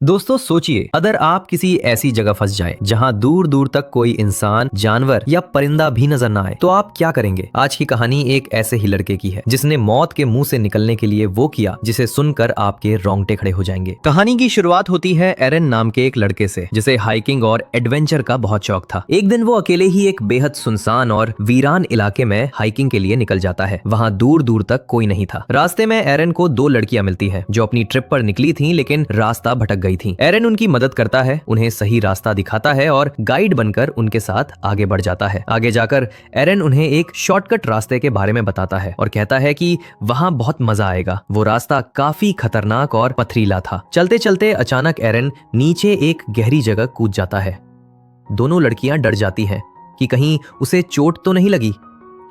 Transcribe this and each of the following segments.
दोस्तों सोचिए, अगर आप किसी ऐसी जगह फंस जाएं जहां दूर दूर तक कोई इंसान, जानवर या परिंदा भी नजर ना आए, तो आप क्या करेंगे। आज की कहानी एक ऐसे ही लड़के की है जिसने मौत के मुंह से निकलने के लिए वो किया जिसे सुनकर आपके रोंगटे खड़े हो जाएंगे। कहानी की शुरुआत होती है एरन नाम के एक लड़के से जिसे हाइकिंग और एडवेंचर का बहुत शौक था। एक दिन वो अकेले ही एक बेहद सुनसान और वीरान इलाके में हाइकिंग के लिए निकल जाता है। वहाँ दूर दूर तक कोई नहीं था। रास्ते में एरन को दो लड़कियां मिलती है जो अपनी ट्रिप पर निकली थी लेकिन रास्ता भटक गई थी। एरन उनकी मदद करता है, उन्हें सही रास्ता दिखाता है और गाइड बनकर उनके साथ आगे बढ़ जाता है। आगे जाकर एरन उन्हें एक शॉर्टकट रास्ते के बारे में बताता है और कहता है कि वहां बहुत मजा आएगा। वो रास्ता काफी खतरनाक और पथरीला था। चलते चलते अचानक एरन नीचे एक गहरी जगह कूद जाता है। दोनों लड़कियां डर जाती हैं कि कहीं उसे चोट तो नहीं लगी,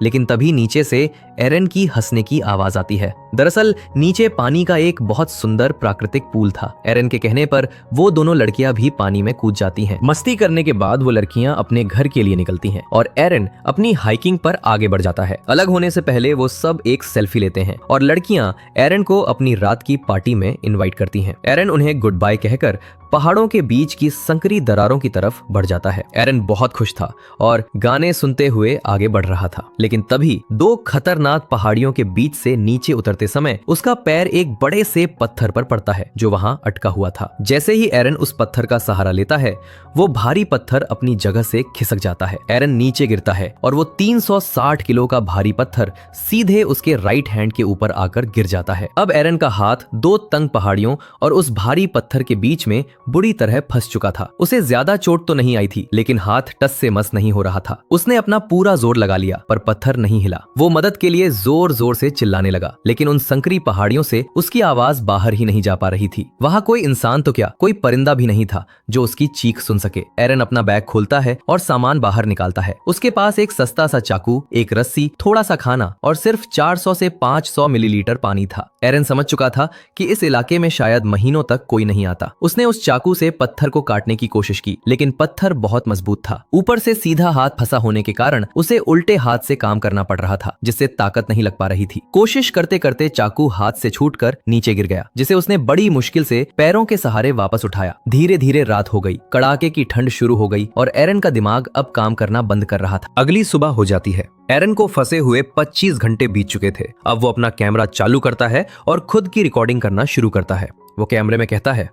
लेकिन तभी नीचे से एरन की हंसने की आवाज आती है। दरअसल नीचे पानी का एक बहुत सुंदर प्राकृतिक पूल था। एरन के कहने पर वो दोनों लड़कियां भी पानी में कूद जाती हैं। मस्ती करने के बाद वो लड़कियां अपने घर के लिए निकलती हैं और एरन अपनी हाइकिंग पर आगे बढ़ जाता है। अलग होने से पहले वो सब एक सेल्फी लेते हैं और लड़कियां एरन को अपनी रात की पार्टी में इन्वाइट करती हैं। एरन उन्हें गुड बाय कहकर पहाड़ों के बीच की संकरी दरारों की तरफ बढ़ जाता है। एरन बहुत खुश था और गाने सुनते हुए आगे बढ़ रहा था, लेकिन तभी दो खतरनाक पहाड़ियों के बीच से नीचे उतरते समय उसका पैर एक बड़े से पत्थर पर पड़ता है जो वहां अटका हुआ था। जैसे ही एरन उस पत्थर का सहारा लेता है, वो भारी पत्थर अपनी जगह से खिसक जाता है। एरन नीचे गिरता है और वो 360 किलो का भारी पत्थर सीधे उसके राइट हैंड के ऊपर आकर गिर जाता है। अब एरन का हाथ दो तंग पहाड़ियों और उस भारी पत्थर के बीच में बुरी तरह फंस चुका था। उसे ज्यादा चोट तो नहीं आई थी, लेकिन हाथ टस से मस नहीं हो रहा था। उसने अपना पूरा जोर लगा लिया पर पत्थर नहीं हिला। वो मदद के लिए जोर जोर से चिल्लाने लगा, लेकिन उन संकरी पहाड़ियों से उसकी आवाज बाहर ही नहीं जा पा रही थी। वहां कोई इंसान तो क्या, कोई परिंदा भी नहीं था जो उसकी चीख सुन सके। एरन अपना बैग खोलता है और सामान बाहर निकालता है। उसके पास एक सस्ता सा चाकू, एक रस्सी, थोड़ा सा खाना और सिर्फ 400 से 500 मिलीलीटर पानी था। एरन समझ चुका था कि इस इलाके में शायद महीनों तक कोई नहीं आता। उसने उस चाकू से पत्थर को काटने की कोशिश की, लेकिन पत्थर बहुत मजबूत था। ऊपर से सीधा हाथ फंसा होने के कारण उसे उल्टे हाथ से काम करना पड़ रहा था, जिससे ताकत नहीं लग पा रही थी। कोशिश करते करते चाकू हाथ से छूटकर नीचे गिर गया, जिसे उसने बड़ी मुश्किल से पैरों के सहारे वापस उठाया। धीरे धीरे रात हो गई, कड़ाके की ठंड शुरू हो गई और एरन का दिमाग अब काम करना बंद कर रहा था। अगली सुबह हो जाती है। एरन को फंसे हुए 25 घंटे बीत चुके थे। अब वो अपना कैमरा चालू करता है और खुद की रिकॉर्डिंग करना शुरू करता है। वो कैमरे में कहता है,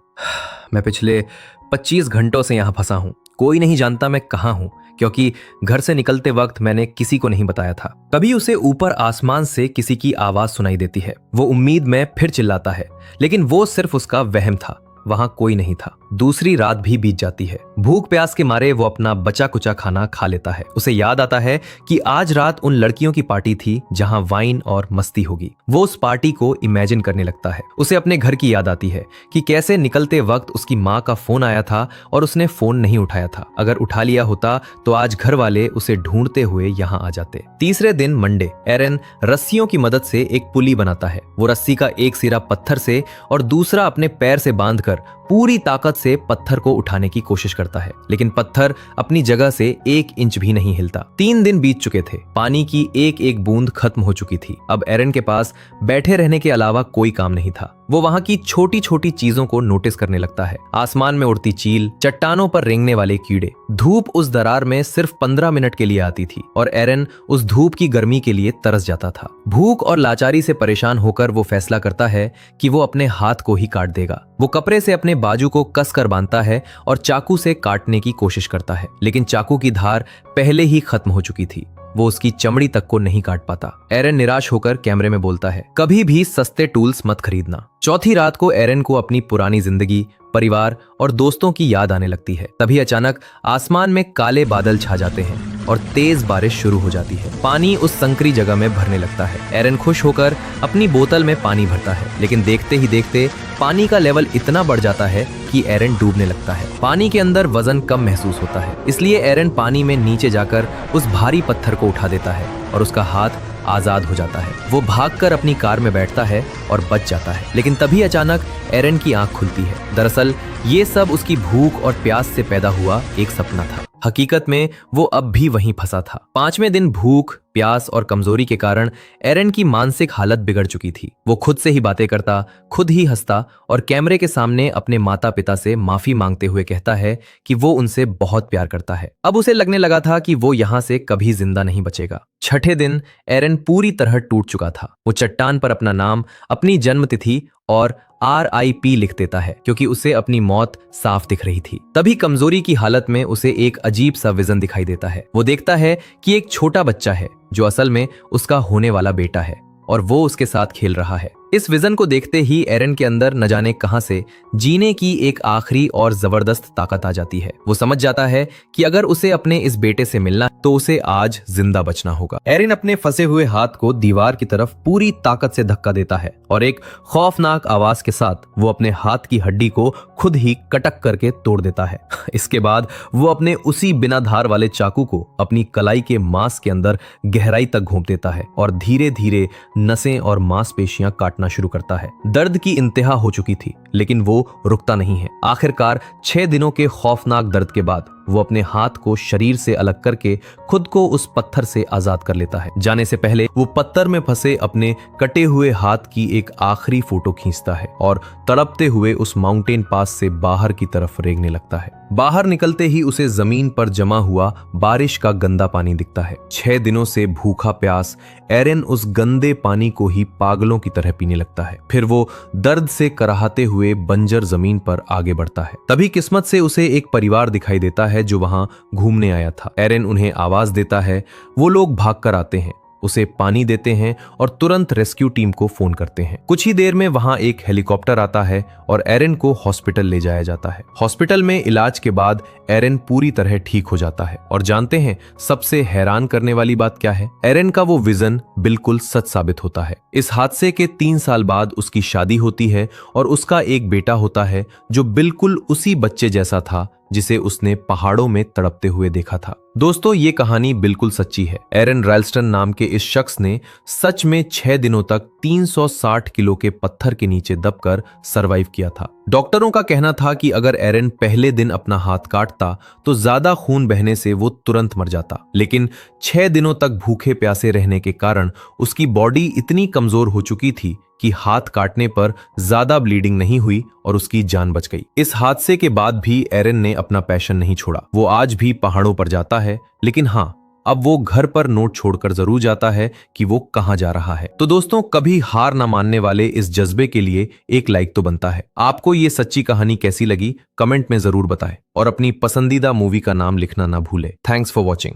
मैं पिछले 25 घंटों से यहाँ फंसा हूँ। कोई नहीं जानता मैं कहाँ हूँ, क्योंकि घर से निकलते वक्त मैंने किसी को नहीं बताया था। तभी उसे ऊपर आसमान से किसी की आवाज सुनाई देती है। वो उम्मीद में फिर चिल्लाता है, लेकिन वो सिर्फ उसका वहम था। वहां कोई नहीं था। दूसरी रात भी बीत जाती है। भूख प्यास के मारे वो अपना बचा कुचा खाना खा लेता है। उसे याद आता है कि आज रात उन लड़कियों की पार्टी थी जहां वाइन और मस्ती होगी। वो उस पार्टी को इमेजिन करने लगता है। उसे अपने घर की याद आती है कि कैसे निकलते वक्त उसकी माँ का फोन आया था और उसने फोन नहीं उठाया था। अगर उठा लिया होता तो आज घर वाले उसे ढूंढते हुए यहाँ आ जाते। तीसरे दिन मंडे, एरन रस्सियों की मदद से एक पुली बनाता है। वो रस्सी का एक सिरा पत्थर से और दूसरा अपने पैर से बांधकर पूरी ताकत से पत्थर को उठाने की कोशिश करता है, लेकिन पत्थर अपनी जगह से 1 इंच भी नहीं हिलता। 3 दिन बीत चुके थे। पानी की एक एक बूंद खत्म हो चुकी थी। अब एरन के पास बैठे रहने के अलावा कोई काम नहीं था। वो वहां की छोटी छोटी चीजों को नोटिस करने लगता है। आसमान में उड़ती चील, चट्टानों पर रेंगने वाले कीड़े। धूप उस दरार में सिर्फ 15 मिनट के लिए आती थी और एरन उस धूप की गर्मी के लिए तरस जाता था। भूख और लाचारी से परेशान होकर वो फैसला करता है कि वो अपने हाथ को ही काट देगा। वो कपड़े से अपने बाजू को कसकर बांधता है और चाकू से काटने की कोशिश करता है, लेकिन चाकू की धार पहले ही खत्म हो चुकी थी। वो उसकी चमड़ी तक को नहीं काट पाता। एरन निराश होकर कैमरे में बोलता है, कभी भी सस्ते टूल्स मत खरीदना। चौथी रात को एरन को अपनी पुरानी जिंदगी, परिवार और दोस्तों की याद आने लगती है। तभी अचानक आसमान में काले बादल छा जाते हैं और तेज बारिश शुरू हो जाती है। पानी उस संकरी जगह में भरने लगता है। एरन खुश होकर अपनी बोतल में पानी भरता है, लेकिन देखते ही देखते पानी का लेवल इतना बढ़ जाता है कि एरन डूबने लगता है। पानी के अंदर वजन कम महसूस होता है, इसलिए एरन पानी में नीचे जाकर उस भारी पत्थर को उठा देता है और उसका हाथ आजाद हो जाता है। वो भागकर अपनी कार में बैठता है और बच जाता है, लेकिन तभी अचानक एरन की आंख खुलती है। दरअसल ये सब उसकी भूख और प्यास से पैदा हुआ एक सपना था। हकीकत में वो अब भी वहीं फंसा था। 5वें दिन भूख, प्यास और कमजोरी के कारण एरन की मानसिक हालत बिगड़ चुकी थी। वो खुद से ही बातें करता, खुद ही हंसता और कैमरे के सामने अपने माता पिता से माफी मांगते हुए कहता है कि वो उनसे बहुत प्यार करता है। अब उसे लगने लगा था कि वो यहाँ से कभी जिंदा नहीं बचेगा। 6ठे दिन एरन पूरी तरह टूट चुका था। वो चट्टान पर अपना नाम, अपनी जन्म तिथि और RIP लिख देता है क्योंकि उसे अपनी मौत साफ दिख रही थी। तभी कमजोरी की हालत में उसे एक अजीब सा विजन दिखाई देता है। वो देखता है कि एक छोटा बच्चा है जो असल में उसका होने वाला बेटा है और वो उसके साथ खेल रहा है। इस विजन को देखते ही एरन के अंदर न जाने कहां से जीने की एक आखिरी और जबरदस्त ताकत आ जाती है। वो समझ जाता है कि अगर उसे अपने इस बेटे से मिलना तो उसे आज जिंदा बचना होगा। एरन अपने फंसे हुए हाथ को दीवार की तरफ पूरी ताकत से धक्का देता है और एक खौफनाक आवाज के साथ वो अपने हाथ की हड्डी को खुद ही कटक करके तोड़ देता है। इसके बाद वो अपने उसी बिना धार वाले चाकू को अपनी कलाई के मांस के अंदर गहराई तक घोंप देता है और धीरे धीरे नसें और मांसपेशियां काटना शुरू करता है। दर्द की इंतहा हो चुकी थी लेकिन वो रुकता नहीं है। आखिरकार 6 दिनों के खौफनाक दर्द के बाद वो अपने हाथ को शरीर से अलग करके खुद को उस पत्थर से आजाद कर लेता है। जाने से पहले वो पत्थर में फंसे अपने कटे हुए हाथ की एक आखिरी फोटो खींचता है और तड़पते हुए उस माउंटेन पास से बाहर की तरफ रेंगने लगता है। बाहर निकलते ही उसे जमीन पर जमा हुआ बारिश का गंदा पानी दिखता है। 6 दिनों से भूखा प्यास एरन उस गंदे पानी को ही पागलों की तरह पीने लगता है। फिर वो दर्द से कराहते हुए बंजर जमीन पर आगे बढ़ता है। तभी किस्मत से उसे एक परिवार दिखाई देता है जो वहां घूमने आया था। एरन उन्हें आवाज देता है। वो लोग भागकर आते हैं, उसे पानी देते हैं और तुरंत रेस्क्यू टीम को फोन करते हैं। कुछ ही देर में वहां एक हेलीकॉप्टर आता है और एरन को हॉस्पिटल ले जाया जाता है। हॉस्पिटल में इलाज के बाद एरन पूरी तरह ठीक हो जाता है। और जानते हैं सबसे हैरान करने वाली बात क्या है? एरन का वो विजन बिल्कुल सच साबित होता है। इस हादसे के 3 साल बाद उसकी शादी होती है और उसका एक बेटा होता है जो बिल्कुल उसी बच्चे जैसा था जिसे उसने पहाड़ों में तड़पते हुए देखा था। दोस्तों, ये कहानी बिल्कुल सच्ची है। एरन राल्स्टन नाम के इस शख्स ने सच में 6 दिनों तक 360 किलो के पत्थर के नीचे दबकर सरवाइव किया था। डॉक्टरों का कहना था कि अगर एरन पहले दिन अपना हाथ काटता तो ज्यादा खून बहने से वो तुरंत मर जाता, लेकिन 6 दिनों तक भूखे प्यासे रहने के कारण उसकी बॉडी इतनी कमजोर हो चुकी थी कि हाथ काटने पर ज्यादा ब्लीडिंग नहीं हुई और उसकी जान बच गई। इस हादसे के बाद भी एरन ने अपना पैशन नहीं छोड़ा। वो आज भी पहाड़ों पर जाता है, लेकिन हाँ, अब वो घर पर नोट छोड़कर जरूर जाता है कि वो कहां जा रहा है। तो दोस्तों, कभी हार ना मानने वाले इस जज्बे के लिए एक लाइक तो बनता है। आपको ये सच्ची कहानी कैसी लगी कमेंट में जरूर बताएं और अपनी पसंदीदा मूवी का नाम लिखना ना भूले। Thanks for watching.